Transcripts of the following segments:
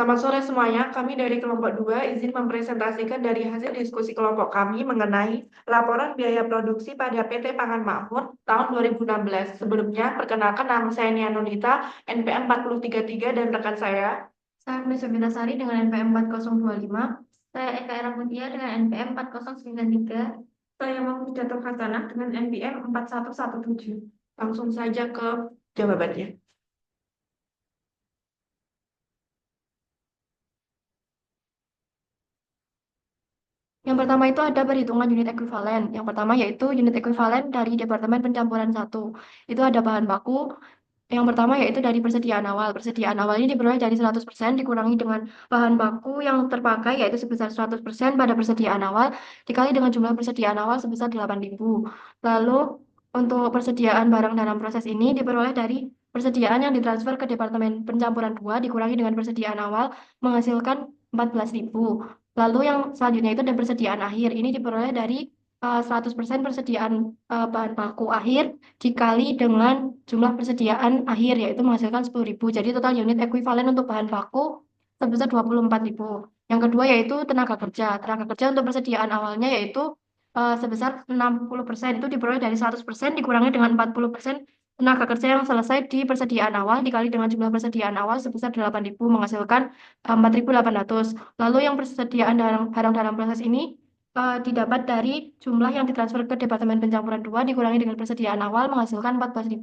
Selamat sore semuanya, kami dari kelompok 2 izin mempresentasikan dari hasil diskusi kelompok kami mengenai laporan biaya produksi pada PT Pangan Makmur tahun 2016. Sebelumnya, perkenalkan nama saya Nia Nunita, NPM 4033 dan rekan saya Misumita Sari dengan NPM 4025, saya Eka Era Mutia dengan NPM 4093, saya Mahfud Jatuh Hasanah dengan NPM 4117. Langsung saja ke jawabannya. Yang pertama itu ada perhitungan unit ekuivalen. Yang pertama yaitu unit ekuivalen dari Departemen Pencampuran 1. Itu ada bahan baku. Yang pertama yaitu dari persediaan awal. Persediaan awal ini diperoleh dari 100% dikurangi dengan bahan baku yang terpakai yaitu sebesar 100% pada persediaan awal dikali dengan jumlah persediaan awal sebesar 8.000. Lalu untuk persediaan barang dalam proses ini diperoleh dari persediaan yang ditransfer ke Departemen Pencampuran 2 dikurangi dengan persediaan awal menghasilkan 14.000. Lalu yang selanjutnya itu ada persediaan akhir. Ini diperoleh dari 100% persediaan bahan baku akhir dikali dengan jumlah persediaan akhir yaitu menghasilkan 10.000. Jadi total unit ekuivalen untuk bahan baku sebesar 24.000. Yang kedua yaitu tenaga kerja. Tenaga kerja untuk persediaan awalnya yaitu sebesar 60%. Itu diperoleh dari 100% dikurangi dengan 40% tenaga kerja yang selesai di persediaan awal dikali dengan jumlah persediaan awal sebesar 8.000 menghasilkan 4.800. Lalu yang persediaan barang dalam proses ini didapat dari jumlah yang ditransfer ke Departemen Pencampuran 2 dikurangi dengan persediaan awal menghasilkan 14.000.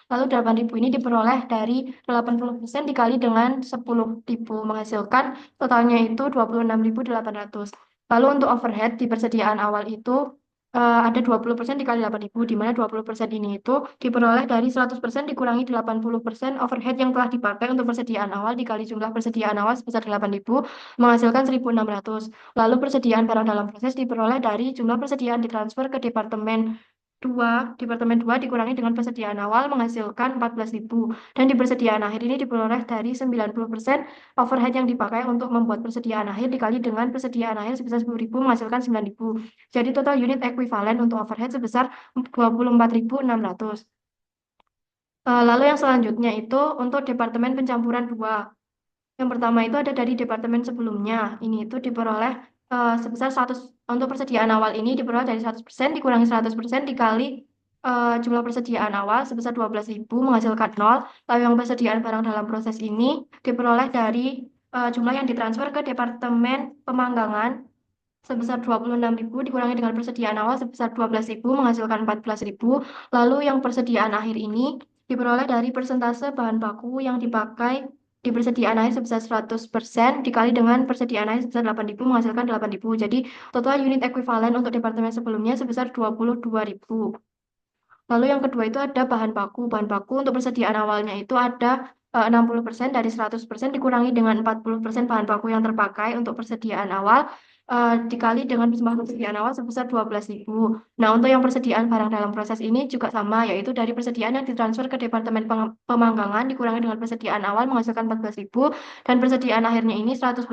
Lalu 8.000 ini diperoleh dari 80% dikali dengan 10.000 menghasilkan totalnya itu 26.800. Lalu untuk overhead di persediaan awal itu ada 20% dikali 8.000, di mana 20% ini itu diperoleh dari 100% dikurangi 80% overhead yang telah dipakai untuk persediaan awal dikali jumlah persediaan awal sebesar 8.000 menghasilkan 1.600. Lalu persediaan barang dalam proses diperoleh dari jumlah persediaan ditransfer ke Departemen 2 dikurangi dengan persediaan awal menghasilkan 14.000. Dan di persediaan akhir ini diperoleh dari 90% overhead yang dipakai untuk membuat persediaan akhir dikali dengan persediaan akhir sebesar 10.000 menghasilkan 9.000. Jadi total unit ekuivalen untuk overhead sebesar 24.600. Lalu yang selanjutnya itu untuk Departemen Pencampuran 2. Yang pertama itu ada dari departemen sebelumnya. Ini itu diperoleh sebesar 100 untuk persediaan awal ini diperoleh dari 100% dikurangi 100% dikali jumlah persediaan awal sebesar 12.000 menghasilkan 0. Lalu yang persediaan barang dalam proses ini diperoleh dari jumlah yang ditransfer ke Departemen Pemanggangan sebesar 26.000 dikurangi dengan persediaan awal sebesar 12.000 menghasilkan 14.000. Lalu yang persediaan akhir ini diperoleh dari persentase bahan baku yang dipakai di persediaan akhir sebesar 100% dikali dengan persediaan akhir sebesar 8.000 menghasilkan 8.000. Jadi total unit ekuivalen untuk departemen sebelumnya sebesar 22.000. Lalu yang kedua itu ada bahan baku. Bahan baku untuk persediaan awalnya itu ada 60% dari 100% dikurangi dengan 40% bahan baku yang terpakai untuk persediaan awal dikali dengan jumlah persediaan awal sebesar 12.000. Nah, untuk yang persediaan barang dalam proses ini juga sama, yaitu dari persediaan yang ditransfer ke Departemen Pemanggangan dikurangi dengan persediaan awal menghasilkan 14.000 dan persediaan akhirnya ini 100%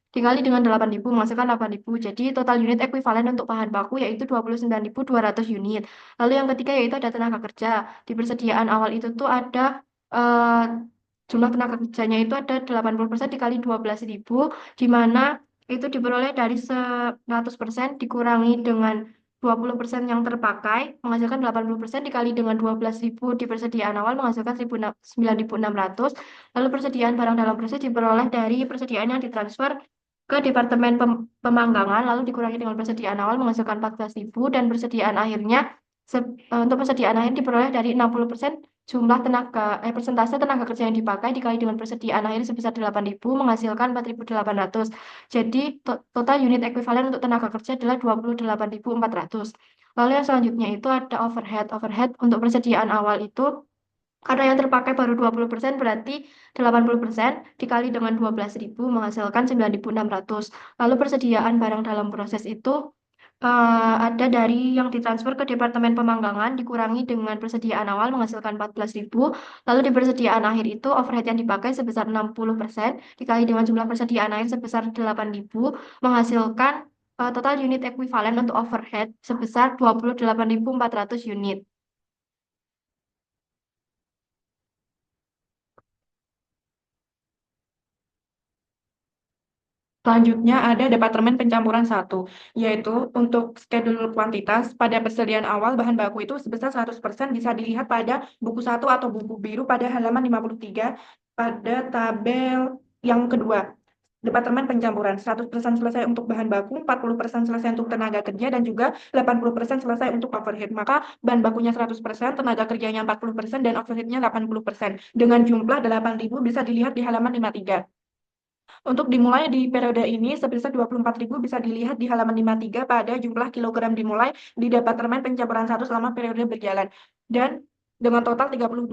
dikali dengan 8.000 menghasilkan 8.000. Jadi total unit ekuivalen untuk bahan baku yaitu 29.200 unit. Lalu yang ketiga yaitu ada tenaga kerja. Di persediaan awal itu tuh ada eh, jumlah tenaga kerjanya itu ada 80% dikali 12.000, di mana itu diperoleh dari 100% dikurangi dengan 20% yang terpakai, menghasilkan 80% dikali dengan 12.000 di persediaan awal menghasilkan 9.600. Lalu persediaan barang dalam proses diperoleh dari persediaan yang ditransfer ke Departemen Pemanggangan, lalu dikurangi dengan persediaan awal menghasilkan 14.000 dan persediaan akhirnya untuk persediaan akhir diperoleh dari 60% jumlah persentase tenaga kerja yang dipakai dikali dengan persediaan akhir sebesar 8.000 menghasilkan 4.800. Jadi total unit ekuivalen untuk tenaga kerja adalah 28.400. Lalu yang selanjutnya itu ada overhead. Overhead untuk persediaan awal itu karena yang terpakai baru 20% berarti 80% dikali dengan 12.000 menghasilkan 9.600. Lalu persediaan barang dalam proses itu ada dari yang ditransfer ke Departemen Pemanggangan dikurangi dengan persediaan awal menghasilkan 14.000. Lalu di persediaan akhir itu overhead yang dipakai sebesar 60% dikali dengan jumlah persediaan akhir sebesar 8.000 menghasilkan total unit ekuivalen untuk overhead sebesar 28.400 unit. Selanjutnya ada Departemen Pencampuran 1, yaitu untuk schedule kuantitas pada persediaan awal bahan baku itu sebesar 100% bisa dilihat pada buku 1 atau buku biru pada halaman 53 pada tabel yang kedua. Departemen Pencampuran 100% selesai untuk bahan baku, 40% selesai untuk tenaga kerja, dan juga 80% selesai untuk overhead. Maka bahan bakunya 100%, tenaga kerjanya 40%, dan overheadnya 80%. Dengan jumlah 8.000 bisa dilihat di halaman 53. Untuk dimulai di periode ini sebesar 24.000 bisa dilihat di halaman 53 pada jumlah kilogram dimulai di Departemen Pencampuran 1 selama periode berjalan. Dan dengan total 32.000.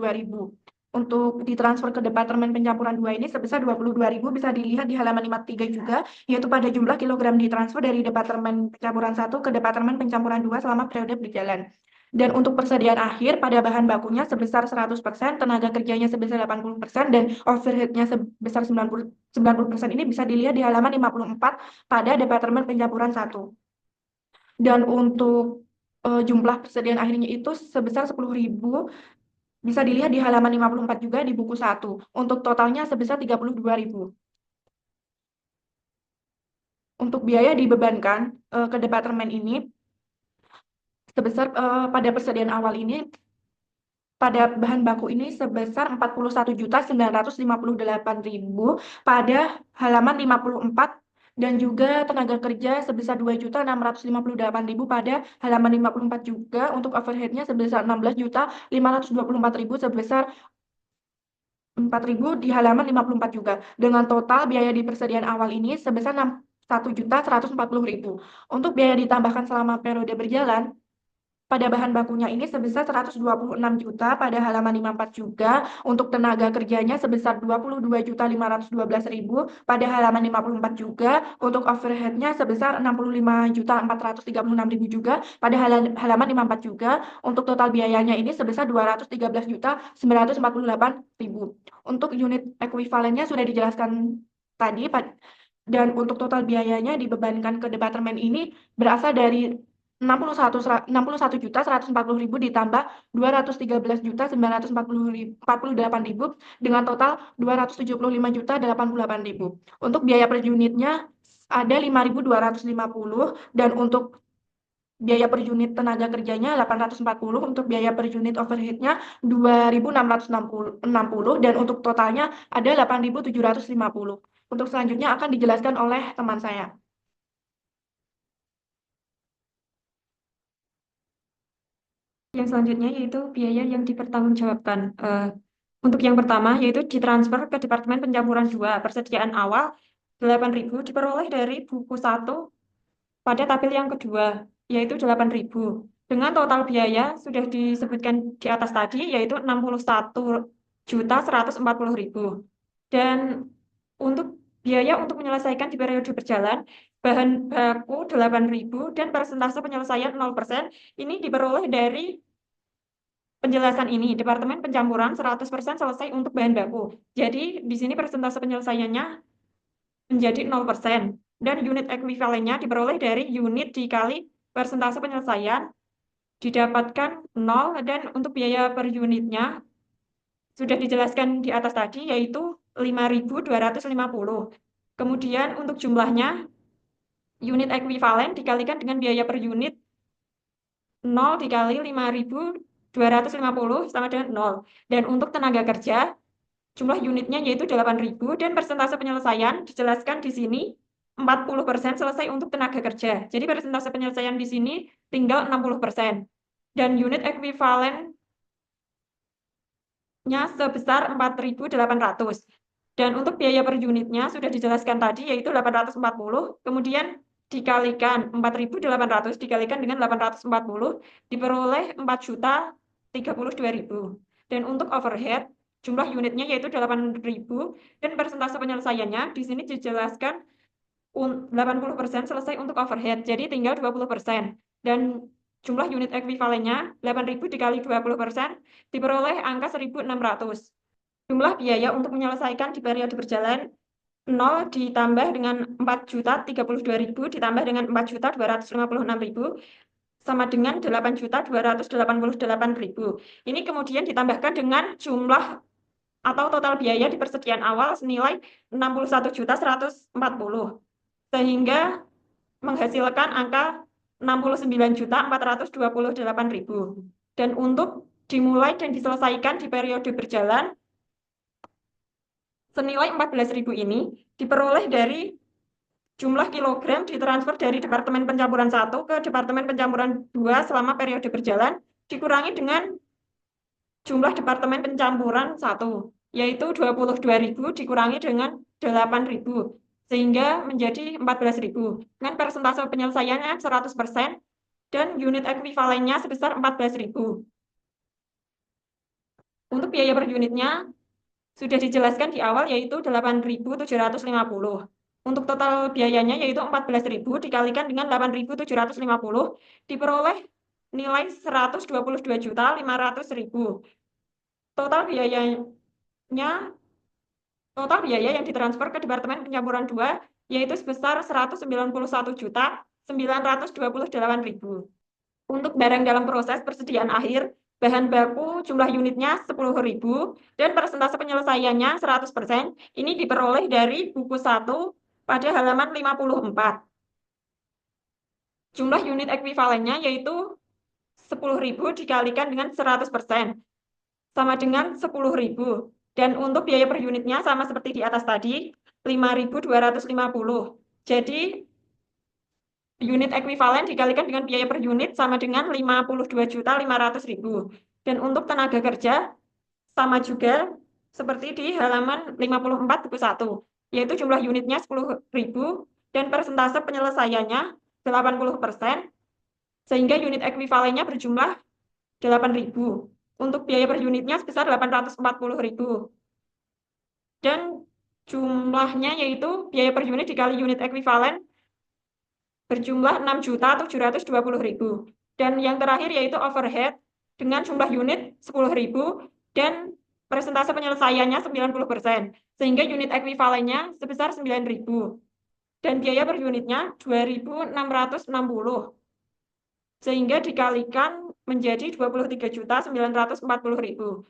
Untuk ditransfer ke Departemen Pencampuran 2 ini sebesar 22.000 bisa dilihat di halaman 53 juga, yaitu pada jumlah kilogram ditransfer dari Departemen Pencampuran 1 ke Departemen Pencampuran 2 selama periode berjalan. Dan untuk persediaan akhir pada bahan bakunya sebesar 100%, tenaga kerjanya sebesar 80%, dan overheadnya sebesar 90% ini bisa dilihat di halaman 54 pada Departemen Pencampuran 1. Dan untuk jumlah persediaan akhirnya itu sebesar 10.000 bisa dilihat di halaman 54 juga di buku 1. Untuk totalnya sebesar 32.000. Untuk biaya dibebankan ke departemen ini sebesar pada persediaan awal ini pada bahan baku ini sebesar 41.958.000 pada halaman 54, dan juga tenaga kerja sebesar 2.658.000 pada halaman 54 juga. Untuk overheadnya sebesar 16.524.000 sebesar 4.000 di halaman 54 juga. Dengan total biaya di persediaan awal ini sebesar 1.140.000. Untuk biaya ditambahkan selama periode berjalan pada bahan bakunya ini sebesar 126 juta pada halaman 54 juga. Untuk tenaga kerjanya sebesar 22.512.000 pada halaman 54 juga. Untuk overheadnya sebesar 65.436.000 juga pada halaman 54 juga. Untuk total biayanya ini sebesar 213.948.000. Untuk unit ekuivalennya sudah dijelaskan tadi, dan untuk total biayanya dibebankan ke departemen ini berasal dari 61.140.000 ditambah 213.948.000 dengan total 275.088.000. Untuk biaya per unitnya ada 5.250, dan untuk biaya per unit tenaga kerjanya 840, untuk biaya per unit overheadnya 2.660, dan untuk totalnya ada 8.750. Untuk selanjutnya akan dijelaskan oleh teman saya. Yang selanjutnya yaitu biaya yang dipertanggungjawabkan. Untuk yang pertama yaitu ditransfer ke Departemen Pencampuran 2. Persediaan awal 8.000 diperoleh dari buku 1 pada tabel yang kedua, yaitu 8.000. Dengan total biaya sudah disebutkan di atas tadi, yaitu 61.140.000. Dan untuk biaya untuk menyelesaikan di periode berjalan, bahan baku 8.000 dan persentase penyelesaian 0%, ini diperoleh dari penjelasan ini. Departemen Pencampuran 100% selesai untuk bahan baku. Jadi di sini persentase penyelesaiannya menjadi 0%. Dan unit ekuivalennya diperoleh dari unit dikali persentase penyelesaian didapatkan 0, dan untuk biaya per unitnya sudah dijelaskan di atas tadi yaitu 5.250. Kemudian untuk jumlahnya unit ekuivalen dikalikan dengan biaya per unit 0 dikali 5.250 sama dengan 0. Dan untuk tenaga kerja jumlah unitnya yaitu 8.000, dan persentase penyelesaian dijelaskan di sini 40% selesai untuk tenaga kerja. Jadi persentase penyelesaian di sini tinggal 60%. Dan unit ekuivalennya sebesar 4.800. Dan untuk biaya per unitnya sudah dijelaskan tadi yaitu 840, kemudian dikalikan 4.800 dikalikan dengan 840 diperoleh 4.032.000. Dan untuk overhead jumlah unitnya yaitu 8.000, dan persentase penyelesaiannya di sini dijelaskan 80% selesai untuk overhead, jadi tinggal 20%. Dan jumlah unit ekuivalennya 8.000 dikali 20% diperoleh angka 1.600. Jumlah biaya untuk menyelesaikan di periode berjalan 0 ditambah dengan 4.032.000 ditambah dengan 4.256.000 sama dengan 8.288.000. Ini kemudian ditambahkan dengan jumlah atau total biaya di persediaan awal senilai 61.140. sehingga menghasilkan angka 69.428.000. Dan untuk dimulai dan diselesaikan di periode berjalan, senilai 14.000 ini diperoleh dari jumlah kilogram ditransfer dari Departemen Pencampuran 1 ke Departemen Pencampuran 2 selama periode berjalan, dikurangi dengan jumlah Departemen Pencampuran 1, yaitu 22.000 dikurangi dengan 8.000, sehingga menjadi 14.000. Dengan persentase penyelesaiannya 100% dan unit ekuivalennya sebesar 14.000. Untuk biaya per unitnya sudah dijelaskan di awal, yaitu 8.750. Untuk total biayanya yaitu 14.000 dikalikan dengan 8.750 diperoleh nilai 122.500.000. Total biaya yang ditransfer ke Departemen Pencampuran 2 yaitu sebesar 191.928.000. Untuk barang dalam proses persediaan akhir, bahan baku jumlah unitnya 10.000 dan persentase penyelesaiannya 100%. Ini diperoleh dari buku 1 pada halaman 54. Jumlah unit ekuivalennya yaitu 10.000 dikalikan dengan 100%, sama dengan 10.000. Dan untuk biaya per unitnya sama seperti di atas tadi, 5.250. Jadi unit ekuivalen dikalikan dengan biaya per unit sama dengan 52.500.000. Dan untuk tenaga kerja sama juga seperti di halaman 54 buku 1, yaitu jumlah unitnya 10.000 dan persentase penyelesaiannya 80%, sehingga unit ekuivalennya berjumlah 8.000. Untuk biaya per unitnya sebesar 840.000. Dan jumlahnya yaitu biaya per unit dikali unit ekuivalen berjumlah 6.720.000. Dan yang terakhir yaitu overhead dengan jumlah unit 10.000 dan persentase penyelesaiannya 90%, sehingga unit ekuivalennya sebesar 9.000. Dan biaya per unitnya 2.660, sehingga dikalikan menjadi 23.940.000.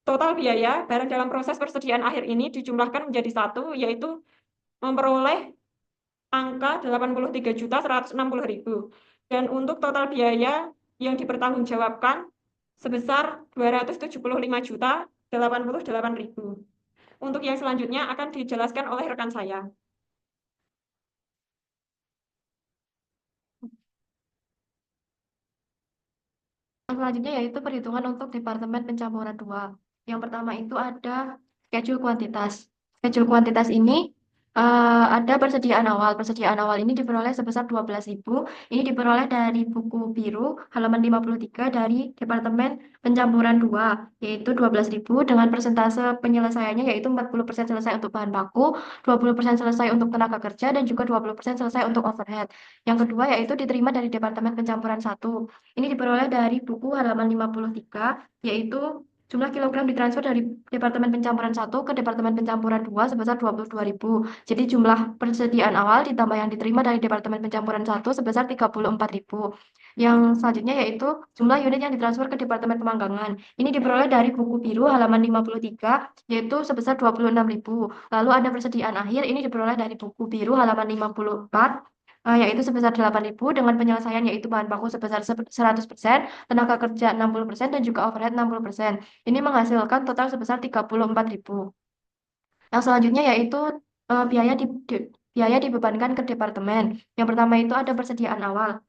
Total biaya barang dalam proses persediaan akhir ini dijumlahkan menjadi satu, yaitu memperoleh angka 83.160.000. Dan untuk total biaya yang dipertanggungjawabkan sebesar 275.088.000. Untuk yang selanjutnya akan dijelaskan oleh rekan saya. Selanjutnya yaitu perhitungan untuk Departemen Pencampuran 2. Yang pertama itu ada schedule kuantitas. Schedule kuantitas ini ada persediaan awal. Persediaan awal ini diperoleh sebesar 12.000. Ini diperoleh dari buku biru halaman 53 dari Departemen Pencampuran 2, yaitu 12.000 dengan persentase penyelesaiannya yaitu 40% selesai untuk bahan baku, 20% selesai untuk tenaga kerja, dan juga 20% selesai untuk overhead. Yang kedua yaitu diterima dari Departemen Pencampuran 1. Ini diperoleh dari buku halaman 53, yaitu jumlah kilogram ditransfer dari Departemen Pencampuran 1 ke Departemen Pencampuran 2 sebesar 22.000. Jadi jumlah persediaan awal ditambah yang diterima dari Departemen Pencampuran 1 sebesar 34.000. Yang selanjutnya yaitu jumlah unit yang ditransfer ke Departemen Pemanggangan. Ini diperoleh dari buku biru halaman 53, yaitu sebesar 26.000. Lalu ada persediaan akhir, ini diperoleh dari buku biru halaman 54, yaitu sebesar 8.000 dengan penyelesaian yaitu bahan baku sebesar 100%, tenaga kerja 60%, dan juga overhead 60%. Ini menghasilkan total sebesar 34.000. Yang selanjutnya yaitu biaya dibebankan ke departemen. Yang pertama itu ada persediaan awal.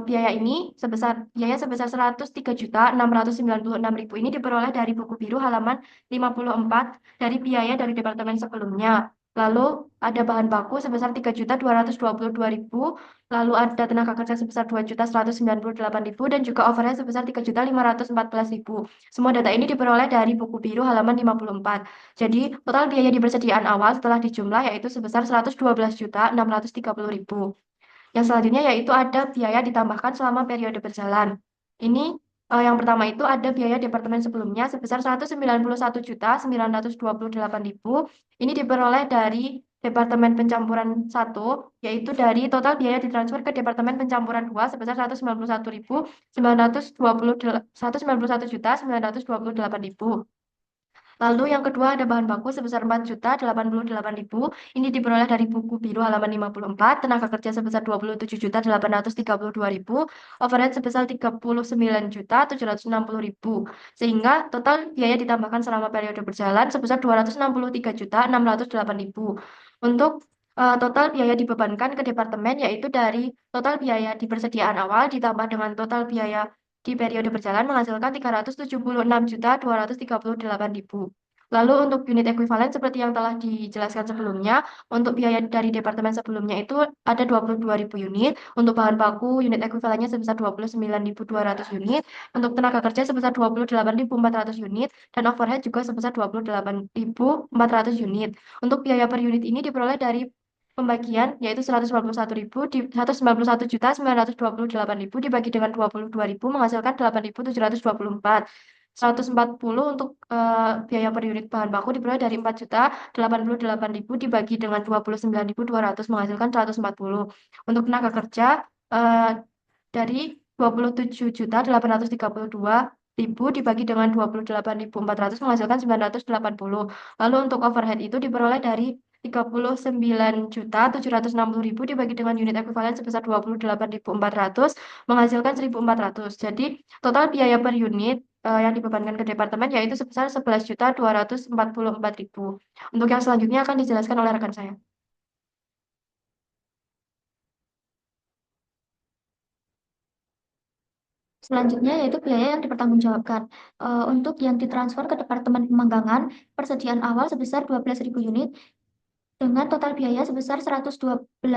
Biaya sebesar 103.696.000 ini diperoleh dari buku biru halaman 54 dari biaya dari departemen sebelumnya. Lalu ada bahan baku sebesar 3.222.000, lalu ada tenaga kerja sebesar 2.198.000, dan juga overhead sebesar 3.514.000. Semua data ini diperoleh dari buku biru halaman 54. Jadi total biaya di persediaan awal setelah dijumlah yaitu sebesar 112.630.000. Yang selanjutnya yaitu ada biaya ditambahkan selama periode berjalan. Ini yang pertama itu ada biaya departemen sebelumnya sebesar 191.928.000. Ini diperoleh dari Departemen Pencampuran 1, yaitu dari total biaya ditransfer ke Departemen Pencampuran 2 sebesar 191.928.000. Lalu yang kedua ada bahan baku sebesar 4.088.000. Ini diperoleh dari buku biru halaman 54. Tenaga kerja sebesar 27.832.000. Overhead sebesar 39.760.000. Sehingga total biaya ditambahkan selama periode berjalan sebesar 263.608.000. Untuk total biaya dibebankan ke departemen yaitu dari total biaya di persediaan awal ditambah dengan total biaya di periode berjalan menghasilkan 376.238.000. Lalu untuk unit ekuivalen seperti yang telah dijelaskan sebelumnya, untuk biaya dari departemen sebelumnya itu ada 22.000 unit, untuk bahan baku unit ekuivalennya sebesar 29.200 unit, untuk tenaga kerja sebesar 28.400 unit, dan overhead juga sebesar 28.400 unit. Untuk biaya per unit ini diperoleh dari pembagian yaitu 191.921.928.000 dibagi dengan 22.000 menghasilkan 8.724. 140 untuk biaya per unit bahan baku diperoleh dari 4.088.000 dibagi dengan 29.200 menghasilkan 140. Untuk tenaga kerja dari 27.832.000 dibagi dengan 28.400 menghasilkan 980. Lalu untuk overhead itu diperoleh dari 39.760.000 dibagi dengan unit ekuivalen sebesar 28.400 menghasilkan 1.400. Jadi total biaya per unit yang dibebankan ke departemen yaitu sebesar 11.244.000. Untuk yang selanjutnya akan dijelaskan oleh rekan saya. Selanjutnya yaitu biaya yang dipertanggungjawabkan. Untuk yang ditransfer ke Departemen Pemanggangan, persediaan awal sebesar 12.000 unit dengan total biaya sebesar 112.630.000.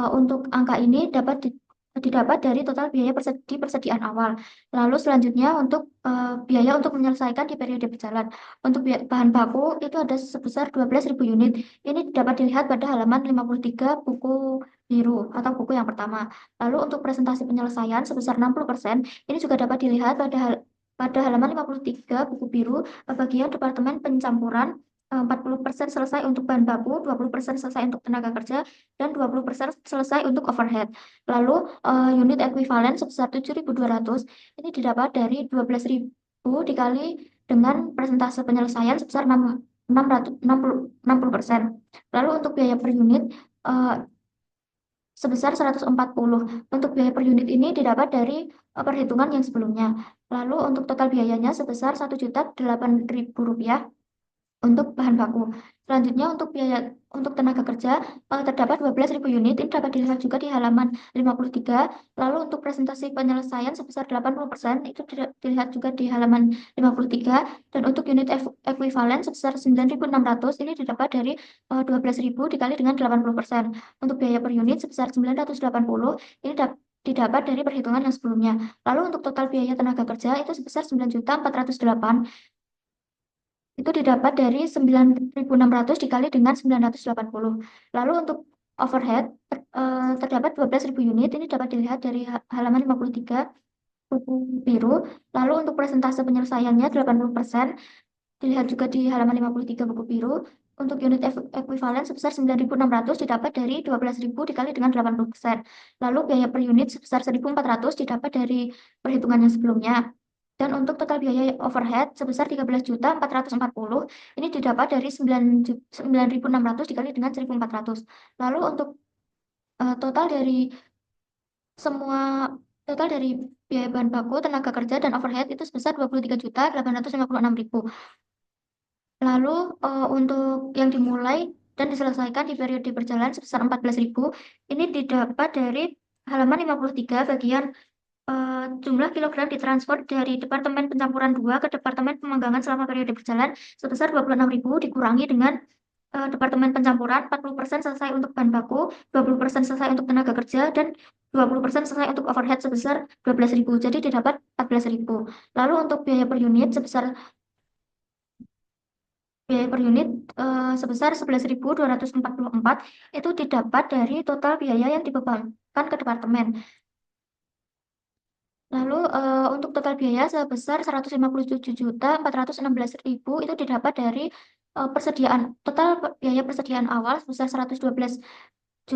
Untuk angka ini didapat dari total biaya di persediaan awal. Lalu selanjutnya untuk biaya untuk menyelesaikan di periode berjalan. Untuk bahan baku itu ada sebesar 12.000 unit. Ini dapat dilihat pada halaman 53 buku biru atau buku yang pertama. Lalu untuk presentasi penyelesaian sebesar 60%, ini juga dapat dilihat pada halaman 53 buku biru bagian Departemen Pencampuran. 40% selesai untuk bahan baku, 20% selesai untuk tenaga kerja, dan 20% selesai untuk overhead. Lalu unit ekuivalen sebesar 7.200 ini didapat dari 12.000 dikali dengan persentase penyelesaian sebesar 60%. Lalu untuk biaya per unit sebesar 140. Untuk biaya per unit ini didapat dari perhitungan yang sebelumnya. Lalu untuk total biayanya sebesar Rp1.008.000 untuk bahan baku. Selanjutnya untuk biaya untuk tenaga kerja terdapat 12.000 unit, ini dapat dilihat juga di halaman 53. Lalu untuk presentasi penyelesaian sebesar 80% itu dilihat juga di halaman 53. Dan untuk unit ekuivalen sebesar 9.600 ini didapat dari 12.000 dikali dengan 80%. Untuk biaya per unit sebesar 980 ini didapat dari perhitungan yang sebelumnya. Lalu untuk total biaya tenaga kerja itu sebesar 9.408 itu didapat dari 9.600 dikali dengan 980. Lalu untuk overhead terdapat 12.000 unit, ini dapat dilihat dari halaman 53 buku biru. Lalu untuk persentase penyelesaiannya 80%, dilihat juga di halaman 53 buku biru. Untuk unit ekuivalen sebesar 9.600 didapat dari 12.000 dikali dengan 80%. Lalu biaya per unit sebesar 1.400 didapat dari perhitungan yang sebelumnya. Dan untuk total biaya overhead sebesar 13.440 ini didapat dari 9.600 dikali dengan 1.400. Lalu untuk total dari semua total dari biaya bahan baku, tenaga kerja, dan overhead itu sebesar 23.856.000. Lalu untuk yang dimulai dan diselesaikan di periode berjalan sebesar 14.000 ini didapat dari halaman 53 bagian jumlah kilogram ditransfer dari Departemen Pencampuran 2 ke Departemen Pemanggangan selama periode berjalan sebesar 26.000 dikurangi dengan Departemen Pencampuran 40% selesai untuk bahan baku, 20% selesai untuk tenaga kerja, dan 20% selesai untuk overhead sebesar 12.000. Jadi didapat 14.000. Lalu untuk biaya per unit sebesar 11.244 itu didapat dari total biaya yang dibebankan ke departemen. Lalu untuk total biaya sebesar 157.416.000 itu didapat dari total biaya persediaan awal sebesar 112.630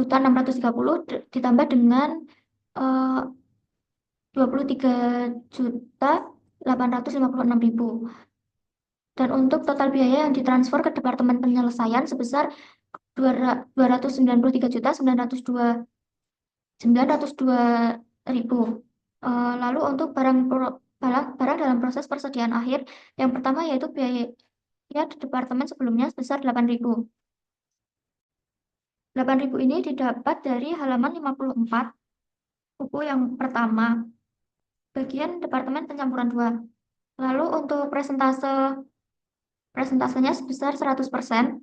ditambah dengan 23 juta 856.000. Dan untuk total biaya yang ditransfer ke Departemen Penyelesaian sebesar 293.902.902 ribu. Lalu untuk barang dalam proses persediaan akhir, yang pertama yaitu biaya di departemen sebelumnya sebesar 8.000. 8.000 ini didapat dari halaman 54, buku yang pertama, bagian Departemen Pencampuran 2. Lalu untuk presentasenya sebesar 100%.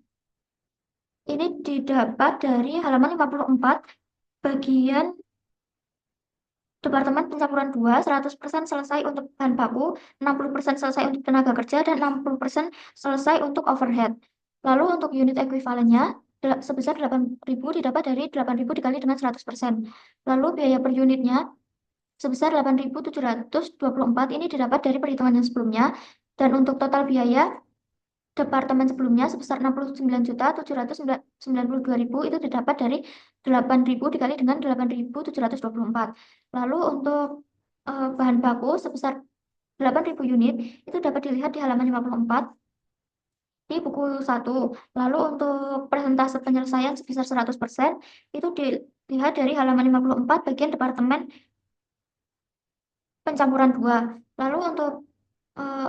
Ini didapat dari halaman 54, bagian Departemen Pencampuran 2, 100% selesai untuk bahan baku, 60% selesai untuk tenaga kerja, dan 60% selesai untuk overhead. Lalu untuk unit ekuivalennya sebesar 8.000 didapat dari 8.000 dikali dengan 100%. Lalu biaya per unitnya sebesar 8.724 ini didapat dari perhitungan yang sebelumnya. Dan untuk total biaya departemen sebelumnya sebesar 69.792.000 itu didapat dari 8.000 dikali dengan 8.724. Lalu untuk bahan baku sebesar 8.000 unit itu dapat dilihat di halaman 54 di buku 1. Lalu untuk persentase penyelesaian sebesar 100% itu dilihat dari halaman 54 bagian Departemen Pencampuran 2. Lalu untuk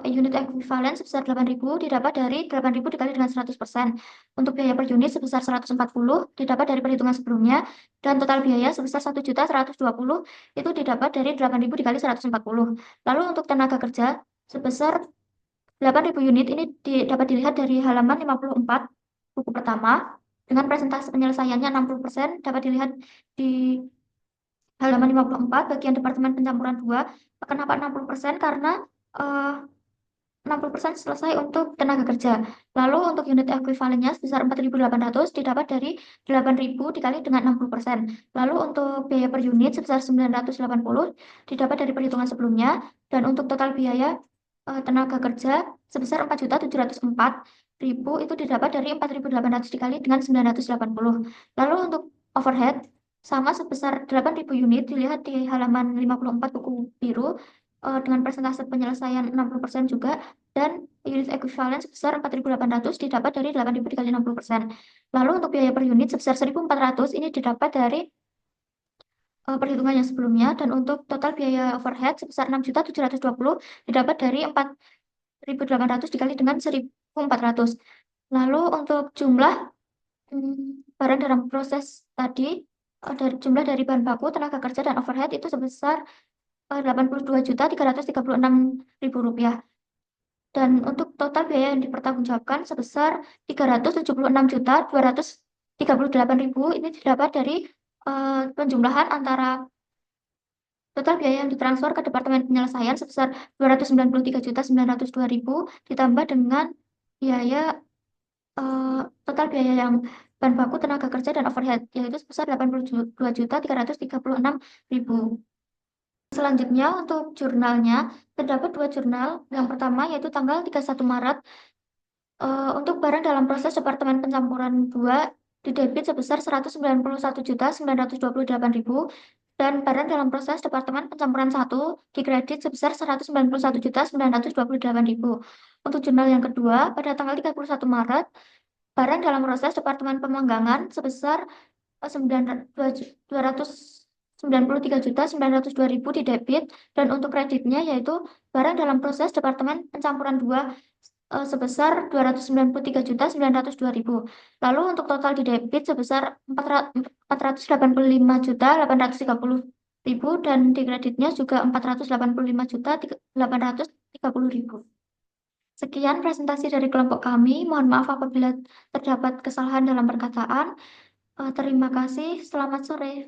unit ekuivalen sebesar 8.000 didapat dari 8.000 dikali dengan 100%. Untuk biaya per unit sebesar 140 didapat dari perhitungan sebelumnya, dan total biaya sebesar 1.120 itu didapat dari 8.000 dikali 140. Lalu untuk tenaga kerja sebesar 8.000 unit ini dapat dilihat dari halaman 54, buku pertama, dengan presentasi penyelesaiannya 60%, dapat dilihat di halaman 54, bagian Departemen Pencampuran 2. Kenapa 60%? Karena 60% selesai untuk tenaga kerja. Lalu untuk unit ekuivalennya sebesar 4.800 didapat dari 8.000 dikali dengan 60%. Lalu untuk biaya per unit sebesar 980 didapat dari perhitungan sebelumnya. Dan untuk total biaya tenaga kerja sebesar 4.704.000 itu didapat dari 4.800 dikali dengan 980. Lalu untuk overhead sama sebesar 8.000 unit dilihat di halaman 54 buku biru dengan persentase penyelesaian 60% juga, dan unit ekuivalen sebesar 4.800 didapat dari 8.000 dikali 60%. Lalu untuk biaya per unit sebesar 1.400 ini didapat dari perhitungan yang sebelumnya, dan untuk total biaya overhead sebesar 6.720 didapat dari 4.800 dikali dengan 1.400. Lalu untuk jumlah barang dalam proses tadi, jumlah dari bahan baku, tenaga kerja, dan overhead itu sebesar Rp82.336.000. Dan untuk total biaya yang dipertanggungjawabkan sebesar Rp376.238.000 ini didapat dari penjumlahan antara total biaya yang ditransfer ke Departemen Penyelesaian sebesar Rp293.902.000 ditambah dengan biaya total biaya yang bahan baku, tenaga kerja, dan overhead, yaitu sebesar Rp82.336.000. Selanjutnya untuk jurnalnya, terdapat 2 jurnal. Yang pertama yaitu tanggal 31 Maret. Untuk barang dalam proses Departemen Pencampuran 2 didebit sebesar Rp191.928.000, dan barang dalam proses Departemen Pencampuran 1 dikredit sebesar Rp191.928.000. Untuk jurnal yang kedua, pada tanggal 31 Maret, barang dalam proses Departemen Pemanggangan sebesar Rp293.902.000 didebit, dan untuk kreditnya yaitu barang dalam proses Departemen Pencampuran 2 sebesar Rp293.902.000. Lalu untuk total didebit sebesar Rp485.830.000, dan dikreditnya juga Rp485.830.000. Sekian presentasi dari kelompok kami. Mohon maaf apabila terdapat kesalahan dalam perkataan. Terima kasih. Selamat sore.